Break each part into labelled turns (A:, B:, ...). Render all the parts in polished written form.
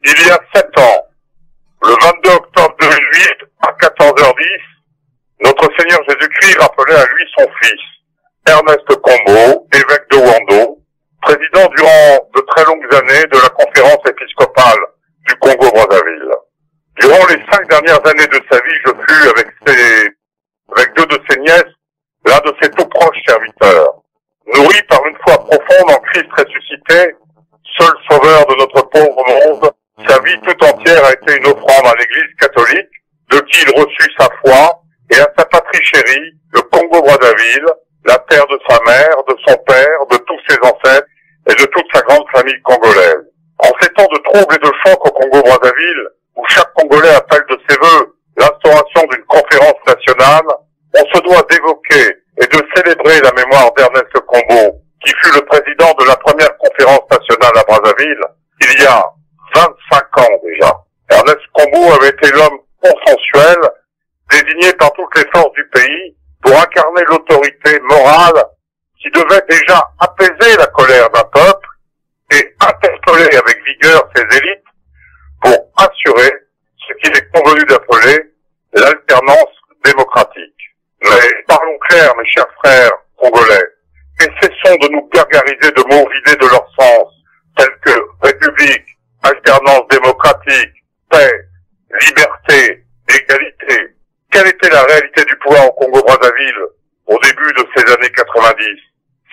A: Il y a 7 ans, le 22 octobre 2008, à 14h10, notre Seigneur Jésus-Christ rappelait à lui son fils, Ernest Combo, évêque de Wando, président durant de très longues années de la conférence épiscopale du Congo-Brazzaville. Durant les 5 dernières années de sa vie, je fus avec 2 de ses nièces, l'un de ses tout proches serviteurs. Nourri par une foi profonde en Christ ressuscité, seul sauveur de notre pauvre monde, sa vie tout entière a été une offrande à l'Église catholique, de qui il reçut sa foi, et à sa patrie chérie, le Congo-Brazzaville, la terre de sa mère, de son père, de tous ses ancêtres et de toute sa grande famille congolaise. En ces temps de troubles et de chocs au Congo-Brazzaville, où chaque Congolais appelle de ses vœux l'instauration d'une conférence nationale, on se doit d'évoquer et de célébrer la mémoire d'Ernest Combo, qui fut le président de la première conférence nationale à Brazzaville, il y a 25 ans déjà. Ernest Combo avait été l'homme consensuel, désigné par toutes les forces du pays pour incarner l'autorité morale qui devait déjà apaiser la colère d'un peuple et interpeller avec vigueur ses élites pour assurer ce qu'il est convenu d'appeler l'alternance démocratique. Mais parlons clair, mes chers frères congolais, et cessons de nous gargariser de mots vidés de leur sens, tels que république, alternance démocratique, paix, liberté, égalité. Quelle était la réalité du pouvoir au Congo-Brazzaville au début de ces années 90?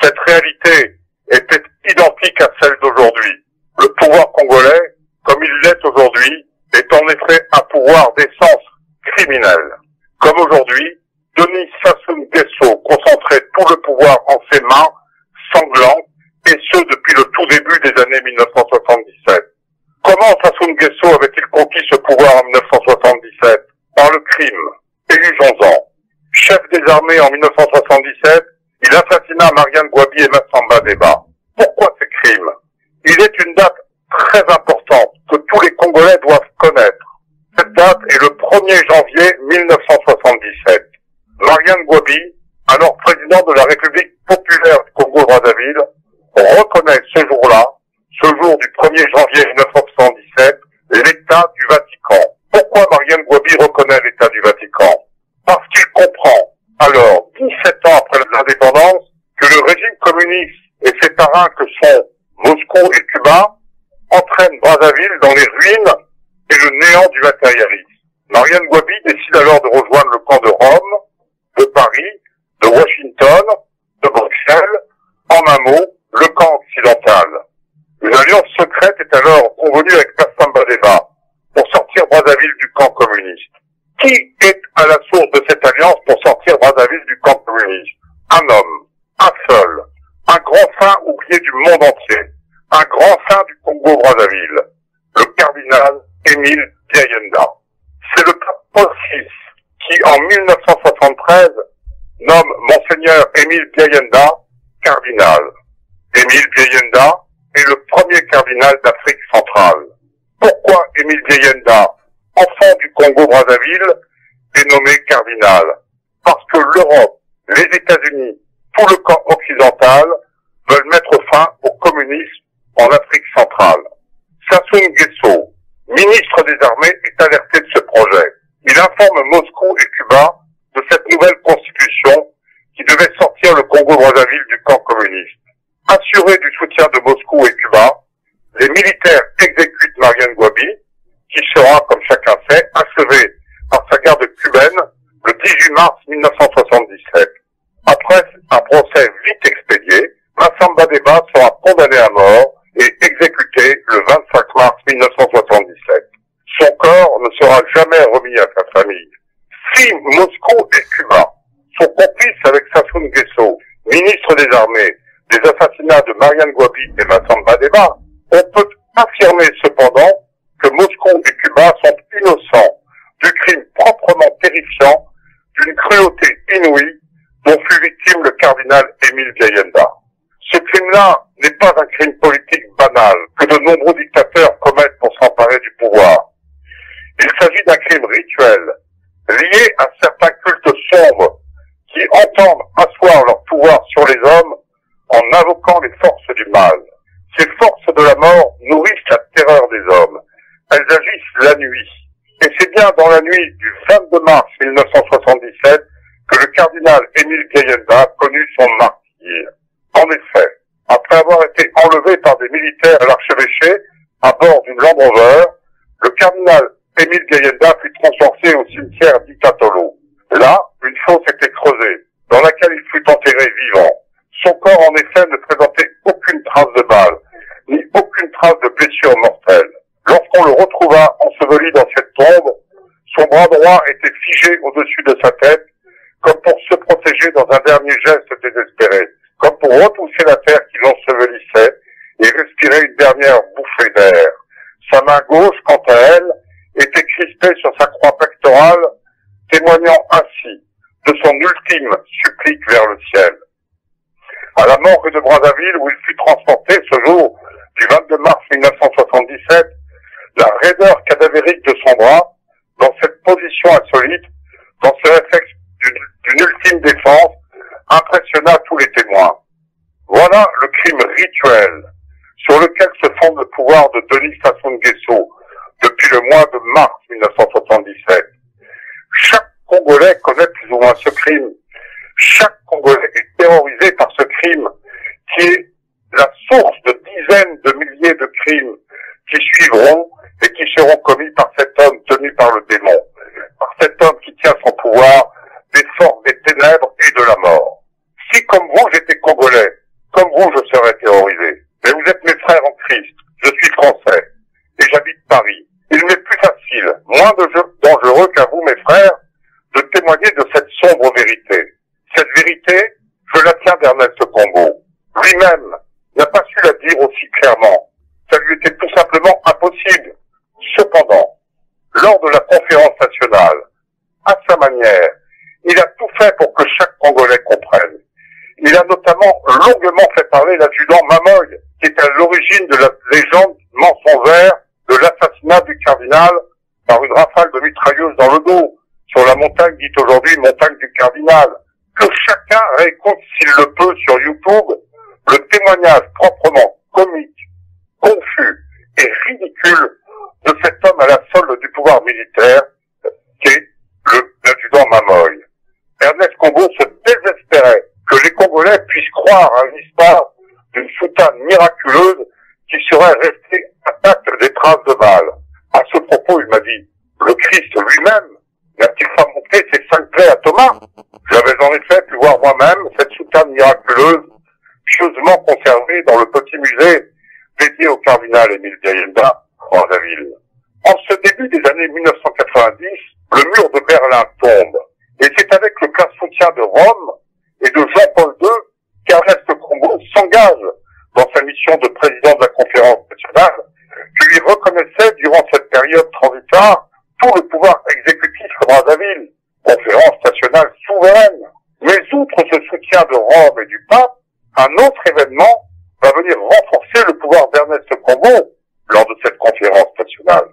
A: Cette réalité était identique à celle d'aujourd'hui. Le pouvoir congolais, comme il l'est aujourd'hui, est en effet un pouvoir d'essence criminelle. Comme aujourd'hui, Denis Sassou Nguesso concentrait tout le pouvoir en ses mains, sanglantes, et ce depuis le tout début des années 1977. Comment Sassou Nguesso avait-il conquis ce pouvoir en 1977? Par le crime. Élisons-en. Chef des armées en 1977, il assassina Mariane Gouabi et Massamba Deba. Pourquoi ces crimes? Il est une date très importante que tous les Congolais doivent connaître. Cette date est le 1er janvier 1977. Mariane Gouabi, alors président de la République populaire du Congo-Brazzaville, reconnaît ce jour-là, ce jour du 1er janvier 1977, l'État du Vatican. Pourquoi Mariane Gouabi reconnaît l'État du Vatican? Parce qu'il comprend, alors, 17 ans après l'indépendance, que le régime communiste et ses parrains que sont Moscou et Cuba entraînent Brazzaville dans les ruines et le néant du matérialisme. Mariane Gouabi décide alors de rejoindre le camp de Rome, de Paris, de Washington, de Bruxelles, en un mot, le camp occidental. Une alliance secrète est alors convenue avec Massamba Deba pour sortir Brazzaville du camp communiste. Qui est à la source de cette alliance pour sortir Brazzaville du camp communiste? Un homme, un seul, un grand saint oublié du monde entier, un grand saint du Congo-Brazzaville, le cardinal Émile Biayenda. C'est le pape Paul VI qui, en 1973, nomme Monseigneur Émile Biayenda cardinal. Émile Biayenda est le premier cardinal d'Afrique centrale. Pourquoi Émile Biayenda, enfant du Congo-Brazzaville, est nommé cardinal? Parce que l'Europe, les États-Unis, tout le camp occidental veulent mettre fin au communisme en Afrique centrale. Sassou Nguesso, ministre des Armées, est alerté de ce projet. Il informe Moscou et Cuba de cette nouvelle constitution qui devait sortir le Congo-Brazzaville du camp communiste. Assurés du soutien de Moscou et Cuba, les militaires exécutent Mariane Gouabi, qui sera, comme chacun sait, achevée par sa garde cubaine le 18 mars 1977. Après un procès vite expédié, Massamba Deba sera condamné à mort et exécuté le 25 mars 1977. Son corps ne sera jamais remis à sa famille. Si Moscou et Cuba sont complices avec Sassou Nguesso, ministre des Armées, des assassinats de Mariane Gouabi et Massamba Deba, on peut affirmer cependant que Moscou et Cuba sont innocents du crime proprement terrifiant, d'une cruauté inouïe dont fut victime le cardinal Émile Biayenda. Ce crime-là n'est pas un crime politique banal que de nombreux dictateurs commettent pour s'emparer du pouvoir. Il s'agit d'un crime rituel, lié à certains cultes sombres qui entendent asseoir leur pouvoir sur les hommes en invoquant les forces du mal. Ces forces de la mort nourrissent la terreur des hommes. Elles agissent la nuit. Et c'est bien dans la nuit du 22 mars 1977 que le cardinal Émile Biayenda connut son martyre. En effet, après avoir été enlevé par des militaires à l'archevêché à bord d'une Land Rover, le cardinal Émile Biayenda fut transporté au cimetière d'Itatolo. Là, une fosse était creusée, dans laquelle il fut enterré vivant. Son corps, en effet, ne présentait aucune trace de balle, ni aucune trace de blessure mortelle. Lorsqu'on le retrouva enseveli dans cette tombe, son bras droit était figé au-dessus de sa tête, comme pour se protéger dans un dernier geste désespéré, comme pour repousser la terre qui l'ensevelissait et respirer une dernière bouffée d'air. Sa main gauche, quant à elle, était crispée sur sa croix pectorale, témoignant ainsi de son ultime supplique vers le ciel. À la morgue de Brazzaville, où il fut transporté ce jour du 22 mars 1977, la raideur cadavérique de son bras, dans cette position insolite, dans ce réflexe d'une ultime défense, impressionna tous les témoins. Voilà le crime rituel sur lequel se fonde le pouvoir de Denis Sassou Nguesso depuis le mois de mars 1977. Chaque Congolais connaît plus ou moins ce crime. Chaque Congolais est terrorisé par ce crime qui est la source de dizaines de milliers de crimes qui suivront et qui seront commis par cet homme tenu par le démon, par cet homme qui tient son pouvoir des forces des ténèbres et de la mort. Si comme vous j'étais Congolais, comme vous je serais terrorisé. Mais vous êtes mes frères en Christ, je suis français et j'habite Paris. Il m'est plus facile, moins dangereux qu'à vous mes frères, de témoigner de cette sombre vérité. Cette vérité, je la tiens d'Ernest Combo. Lui-même n'a pas su la dire aussi clairement. Ça lui était tout simplement impossible. Cependant, lors de la conférence nationale, à sa manière, il a tout fait pour que chaque Congolais comprenne. Il a notamment longuement fait parler l'adjudant Mamoy, qui est à l'origine de la légende mensongère de l'assassinat du cardinal par une rafale de mitrailleuse dans le dos, sur la montagne dite aujourd'hui montagne du cardinal. Que chacun réécoute s'il le peut sur YouTube le témoignage proprement comique, confus et ridicule de cet homme à la solde du pouvoir militaire, qui est l'adjudant Mamoy. Ernest Combeau se désespérait que les Congolais puissent croire à une histoire d'une soutane miraculeuse qui serait restée intacte des traces de balles. À ce propos, il m'a dit, le Christ lui-même n'a-t-il pas montré ses 5 plaies à Thomas? J'avais en effet pu voir moi-même cette soutane miraculeuse, pieusement conservée dans le petit musée dédié au cardinal Émile Gayenda, à Brazzaville. En ce début des années 1990, le mur de Berlin tombe, et c'est avec le plein soutien de Rome et de Jean-Paul II qu'Ernest Combeau s'engage dans sa mission de président de la conférence nationale, qui lui reconnaissait durant cette période transitoire tout le pouvoir exécutif à Brazzaville, conférence nationale souveraine. Mais outre ce soutien de Rome et du pape, un autre événement va venir renforcer le pouvoir d'Ernest Combeau lors de cette conférence nationale.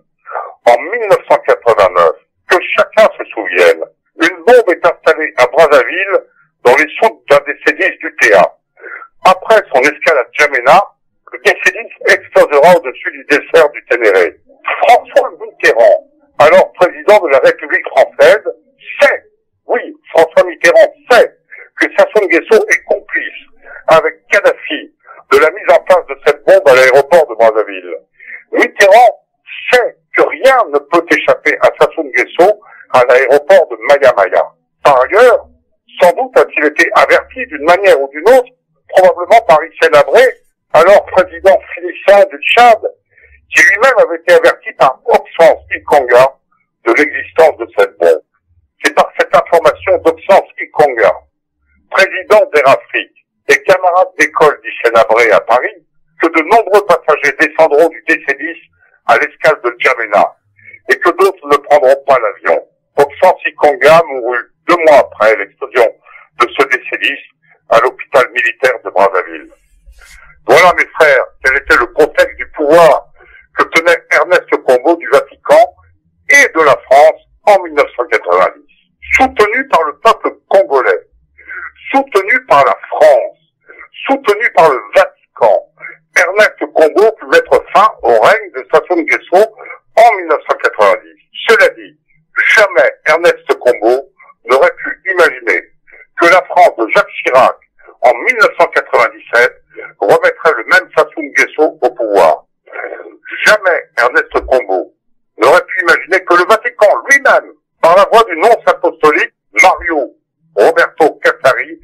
A: En 1989, que chacun se souvienne, une bombe est installée à Brazzaville dans les soutes d'un des C-10 du TA. Après son escale à Djamena, le C-10 explosera au-dessus du dessert du Ténéré. François Mitterrand, alors président de la République française, sait, oui, François Mitterrand sait que Sassou Nguesso est complice avec Kadhafi de la mise en place de cette bombe à l'aéroport de Brazzaville. Mitterrand sait que rien ne peut échapper à Sassou Nguesso à l'aéroport de Maya-Maya. Par ailleurs, sans doute a-t-il été averti d'une manière ou d'une autre, probablement par Hissène Habré, alors président finissant du Tchad, qui lui-même avait été averti par Oxfam Ikonga de l'existence de cette bombe. C'est par cette information d'Oxfam Ikonga, président d'Air Afrique et camarade d'école d'Hissène Habré à Paris, que de nombreux passagers descendront du DC-10 à l'escale de Djamena, et que d'autres ne prendront pas l'avion. Oxfam Ikonga mourut 2 mois après l'explosion de ce DC-10 à l'hôpital militaire de Brazzaville. Voilà, mes frères, quel était le contexte du pouvoir que tenait Ernest Combeau du Vatican et de la France en 1990. Soutenu par le peuple congolais, soutenu par la France, soutenu par le Vatican, Ernest Combeau put mettre fin au règne de Sassou Nguesso en 1990. Cela dit, jamais Ernest Combeau n'aurait pu imaginer que la France de Jacques Chirac en 1997 remettrait le même Sassou Nguesso au pouvoir. Jamais Ernest Combeau n'aurait pu imaginer que le Vatican lui-même, par la voix du nonce apostolique Mario Roberto Cassari,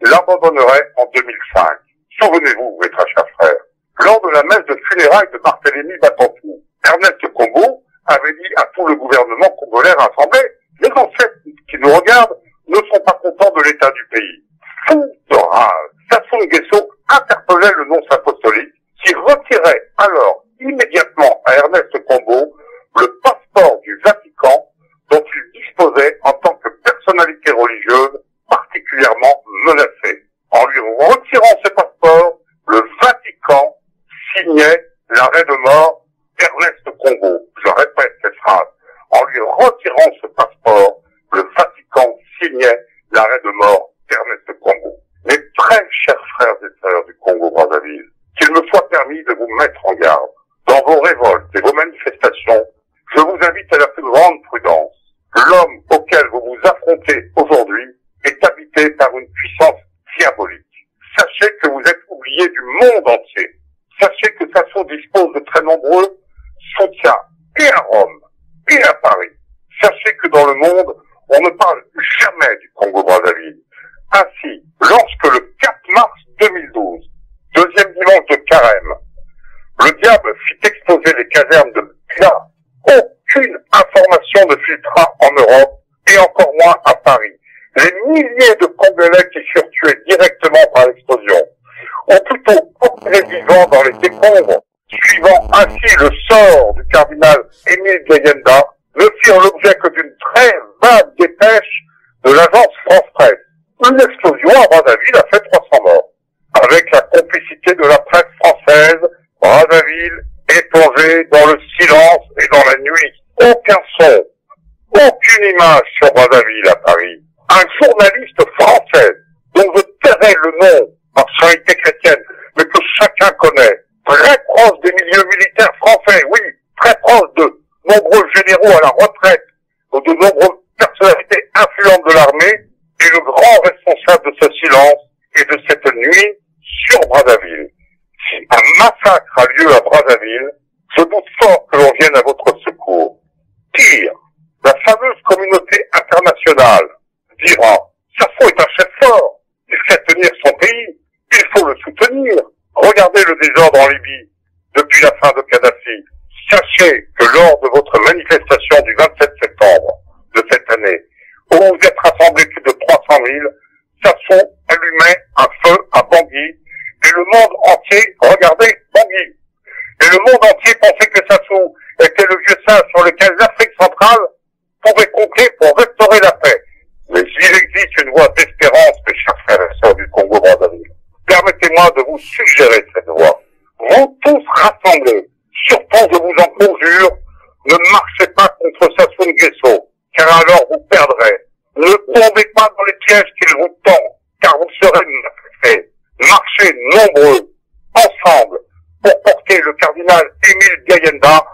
A: l'abandonnerait en 2005. Souvenez-vous, mes très chers frères, lors de la messe de funérailles de Barthélemy Batantou, Ernest Combeau avait dit à tout le gouvernement congolais rassemblé, les ancêtres qui nous regardent ne sont pas contents de l'état du pays. Fou de rage, Sassou Nguesso interpellait le nonce apostolique qui retirait alors immédiatement à Ernest Combeau le passeport du Vatican dont il disposait en tant que personnalité religieuse particulièrement menacée. En lui retirant ce passeport, le Vatican signait l'arrêt de mort d'Ernest Combeau. Je répète cette phrase. En lui retirant ce passeport, le Vatican signait l'arrêt de mort d'Ernest Combeau. Mes très chers frères et sœurs du Congo-Brazzaville, qu'il me soit permis de vous mettre en garde. Dans vos révoltes et vos manifestations, je vous invite à la plus grande prudence. L'homme auquel vous vous affrontez aujourd'hui est habité par une puissance diabolique. Sachez que vous êtes oubliés du monde entier. Sachez que Sassou dispose de très nombreux soutiens et à Rome et à Paris. Sachez que dans le monde, on ne parle jamais du Congo-Brazzaville. Ainsi, lorsque le 4 mars 2012, deuxième dimanche de carême, le diable fit exploser les casernes de Pila, aucune information ne filtra en Europe et encore moins à Paris. Les milliers de Congolais qui furent tués directement par l'explosion ont plutôt opéré vivants dans les décombres, suivant ainsi le sort du cardinal Émile Gayenda, ne firent l'objet que d'une très vague dépêche de l'agence France-Presse. Une explosion à Brazzaville a fait 300 morts. Avec la complicité de la presse française, Brazzaville est plongé dans le silence et dans la nuit. Aucun son, aucune image sur Brazzaville à Paris. Un journaliste français, dont je tairai le nom par charité chrétienne, mais que chacun connaît, très proche des milieux militaires français, oui, très proche de nombreux généraux à la retraite, ou de nombreuses personnalités influentes de l'armée, est le grand responsable de ce silence et de cette nuit sur Brazzaville. Si un massacre a lieu à Brazzaville, je doute fort que l'on vienne à votre secours. Pire, la fameuse communauté internationale dira « Safo est un chef fort, il fait tenir son pays, il faut le soutenir. Regardez le désordre en Libye depuis la fin de Kadhafi. Sachez que lors de votre manifestation du 27 septembre de cette année, où vous êtes rassemblés plus de 300 000, Safo allumait un feu à Bangui, et le monde entier regardait Bangui. Et le monde entier pensait que Sassou était le vieux singe sur lequel l'Afrique centrale pouvait compter pour restaurer la paix. Mais il existe une voie d'espérance, mes chers frères et sœurs du Congo-Brazzaville. Permettez-moi de vous suggérer cette voie. Vous tous rassemblés, surtout je vous en conjure, ne marchez pas contre Sassou Nguesso, car alors vous perdrez. Ne tombez pas dans les pièges qu'il vous tend, car vous serez massacrés. Marchez nombreux, ensemble, pour porter le cardinal Émile Gayenda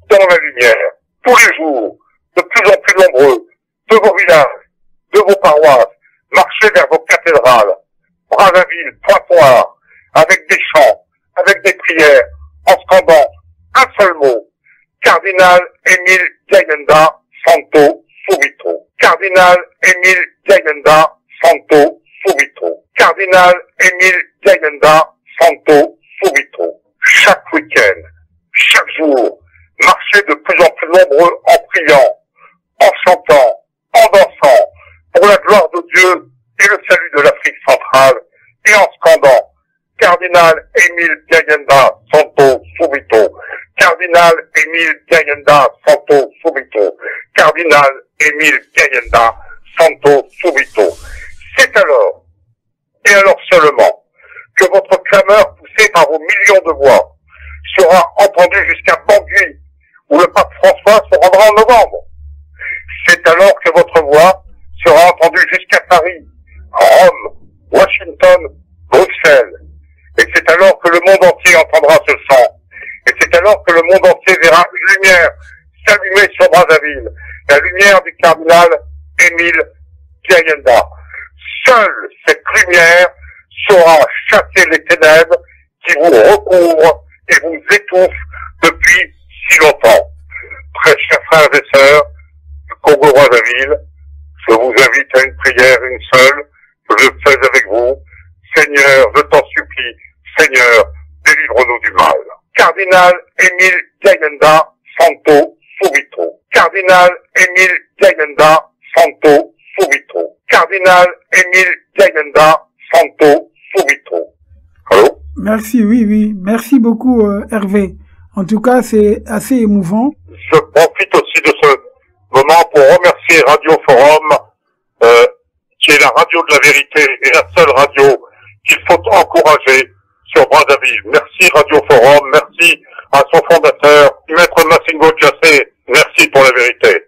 A: dans la lumière. Tous les jours, de plus en plus nombreux, de vos villages, de vos paroisses, marchez vers vos cathédrales. Brazzaville, Pointe-Noire, avec des chants, avec des prières, en scandant un seul mot. Cardinal Émile Gayenda Santo Subito. Cardinal Émile Gayenda Santo Subito. Cardinal Émile Gayenda Santo Subito. Chaque week-end, chaque jour, marchez de plus en plus nombreux en priant, en chantant, en dansant, pour la gloire de Dieu et le salut de l'Afrique centrale, et en scandant Cardinal Émile Gayenda Santo Subito. Cardinal Émile Gayenda Santo Subito. Cardinal Émile Gayenda Santo Subito. C'est alors, et alors seulement, que votre clameur poussée par vos millions de voix sera entendue jusqu'à Bangui, où le pape François se rendra en novembre. C'est alors que votre voix sera entendue jusqu'à Paris, Rome, Washington, Bruxelles. Et c'est alors que le monde entier entendra ce chant. Et c'est alors que le monde entier verra une lumière s'allumer sur Brazzaville, la lumière du cardinal Émile Gayenda. Seule cette lumière saura chasser les ténèbres qui vous recouvrent et vous étouffent depuis si longtemps. Très chers frères et sœurs du Congo-Brazzaville, je vous invite à une prière, une seule, que je fais avec vous. Seigneur, je t'en supplie, Seigneur, délivre-nous du mal. Cardinal Émile Gayenda Santo Subito. Cardinal Émile Gayenda Santo Subito. Cardinal Émile Gayenda Santo Subito. Allô?
B: Merci, oui. Merci beaucoup, Hervé. En tout cas, c'est assez émouvant.
A: Je profite aussi de ce moment pour remercier Radio Forum, qui est la radio de la vérité et la seule radio qu'il faut encourager sur Brazzaville. Merci Radio Forum, merci à son fondateur, Maître Massingo Djassé, merci pour la vérité.